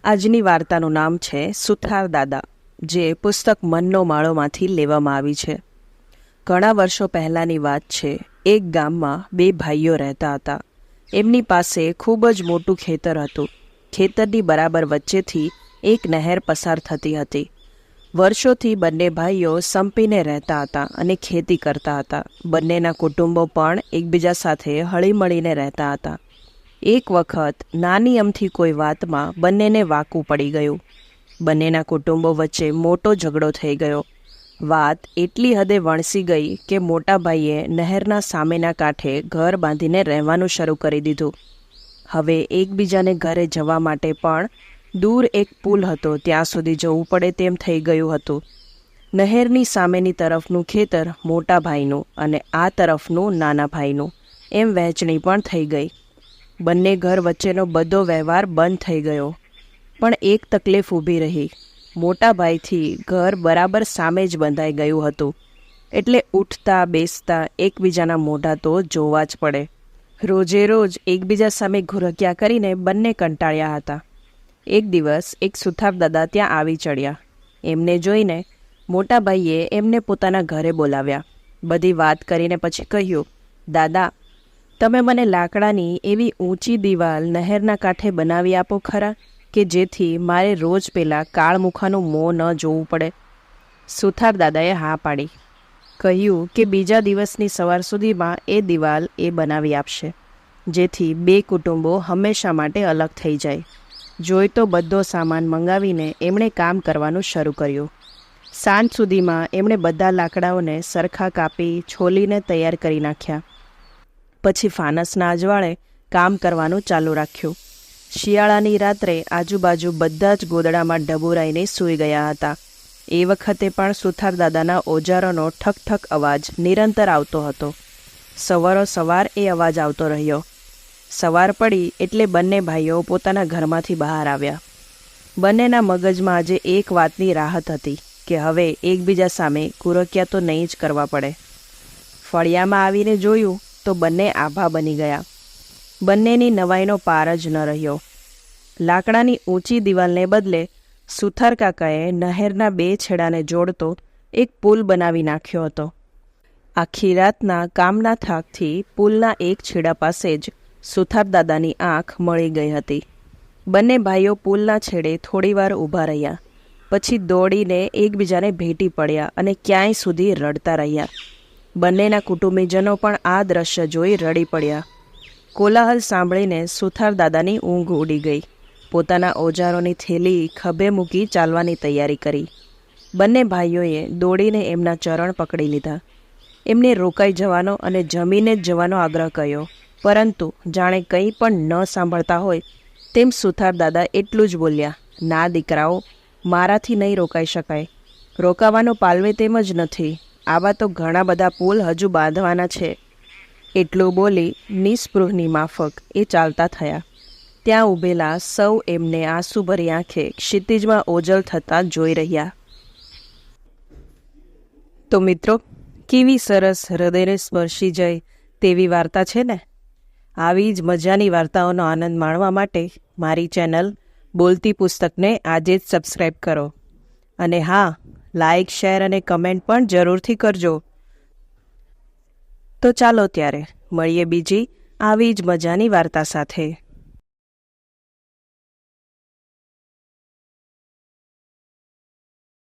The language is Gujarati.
આજની વાર્તાનું નામ છે સુથાર દાદા, જે પુસ્તક મનનો માળોમાંથી લેવામાં આવી છે. ઘણા વર્ષો પહેલાંની વાત છે. એક ગામમાં બે ભાઈઓ રહેતા હતા. એમની પાસે ખૂબ જ મોટું ખેતર હતું. ખેતરની બરાબર વચ્ચેથી એક નહેર પસાર થતી હતી. વર્ષોથી બંને ભાઈઓ સંપીને રહેતા હતા અને ખેતી કરતા હતા. બંનેના કુટુંબો પણ એકબીજા સાથે હળીમળીને રહેતા હતા. એક વખત નાની અમથી કોઈ વાતમાં બંનેને વાકું પડી ગયું. બંનેના કુટુંબો વચ્ચે મોટો ઝઘડો થઈ ગયો. વાત એટલી હદે વણસી ગઈ કે મોટા ભાઈએ નહેરના સામેના કાંઠે ઘર બાંધીને રહેવાનું શરૂ કરી દીધું. હવે એકબીજાને ઘરે જવા માટે પણ દૂર એક પુલ હતો, ત્યાં સુધી જવું પડે તેમ થઈ ગયું હતું. નહેરની સામેની તરફનું ખેતર મોટા ભાઈનું અને આ તરફનું નાના ભાઈનું, એમ વહેંચણી પણ થઈ ગઈ. બંને ઘર વચ્ચેનો બધો વ્યવહાર બંધ થઈ ગયો. પણ એક તકલીફ ઊભી રહી. મોટા ભાઈથી ઘર બરાબર સામે જ બંધાઈ ગયું હતું, એટલે ઉઠતા બેસતા એકબીજાના મોઢા તો જોવા જ પડે. રોજે રોજ એકબીજા સામે ઘુરક્યા કરીને બંને કંટાળ્યા હતા. એક દિવસ એક સુથાર દાદા ત્યાં આવી ચડ્યા. એમને જોઈને મોટા ભાઈએ એમને પોતાના ઘરે બોલાવ્યા. બધી વાત કરીને પછી કહ્યું, દાદા, તમે મને લાકડાની એવી ઊંચી દિવાલ નહેરના કાંઠે બનાવી આપો ખરા, કે જેથી મારે રોજ પેલા કાળમુખાનું મોં ન જોવું પડે. સુથાર દાદાએ હા પાડી. કહ્યું કે બીજા દિવસની સવાર સુધીમાં એ દિવાલ એ બનાવી આપશે, જેથી બે કુટુંબો હંમેશા માટે અલગ થઈ જાય. જોઈ તો બધો સામાન મંગાવીને એમણે કામ કરવાનું શરૂ કર્યું. સાંજ સુધીમાં એમણે બધા લાકડાઓને સરખા કાપી છોલીને તૈયાર કરી નાખ્યા. પછી ફાનસના અજવાળે કામ કરવાનું ચાલુ રાખ્યું. શિયાળાની રાત્રે આજુબાજુ બધા જ ગોદડામાં ડબોરાઈને સૂઈ ગયા હતા. એ વખતે પણ સુથાર દાદાના ઓજારોનો ઠક ઠક અવાજ નિરંતર આવતો હતો. સવારોસવાર એ અવાજ આવતો રહ્યો. સવાર પડી એટલે બંને ભાઈઓ પોતાના ઘરમાંથી બહાર આવ્યા. બંનેના મગજમાં આજે એક વાતની રાહત હતી કે હવે એકબીજા સામે કુરક્યા તો નહીં જ કરવા પડે. ફળિયામાં આવીને જોયું તો બંને આભા બની ગયા. બંનેની નવાઈનો પાર જ ન રહ્યો. લાકડાની ઊંચી દિવાલને બદલે સુથાર કાકાએ નહેરના બે છેડાને જોડતો એક પુલ બનાવી નાખ્યો હતો. આખી રાતના કામના થાકથી પુલના એક છેડા પાસે જ સુથાર દાદાની આંખ મળી ગઈ હતી. બંને ભાઈઓ પુલના છેડે થોડીવાર ઊભા રહ્યા. પછી દોડીને એકબીજાને ભેટી પડ્યા અને ક્યાંય સુધી રડતા રહ્યા. બંનેના કુટુંબીજનો પણ આ દ્રશ્ય જોઈ રડી પડ્યા. કોલાહલ સાંભળીને સુથાર દાદાની ઊંઘ ઉડી ગઈ. પોતાના ઓજારોની થેલી ખભે મૂકી ચાલવાની તૈયારી કરી. બંને ભાઈઓએ દોડીને એમના ચરણ પકડી લીધા. એમને રોકાઈ જવાનો અને જમીને જ જવાનો આગ્રહ કર્યો, પરંતુ જાણે કંઈ પણ ન સાંભળતા હોય તેમ સુથાર દાદા એટલું જ બોલ્યા, ના દીકરાઓ, મારાથી નહીં રોકાઈ શકાય. રોકાવાનો પાલવે તેમ જ નથી. આવા તો ઘણા બધા પુલ હજુ બાંધવાના છે. એટલું બોલી નિસ્પૃહની માફક એ ચાલતા થયા. ત્યાં ઊભેલા સૌ એમને આંસુભરી આંખે ક્ષિતિજમાં ઓજલ થતાં જોઈ રહ્યા. તો મિત્રો, કેવી સરસ હૃદયને સ્પર્શી જાય તેવી વાર્તા છે ને? આવી જ મજાની વાર્તાઓનો આનંદ માણવા માટે મારી ચેનલ બોલતી પુસ્તકને આજે જ સબસ્ક્રાઈબ કરો. અને હા, લાઈક, શેર અને કમેન્ટ પણ જરૂરથી કરજો. તો ચાલો ત્યારે મળીએ બીજી આવી જ મજાની વાર્તા સાથે.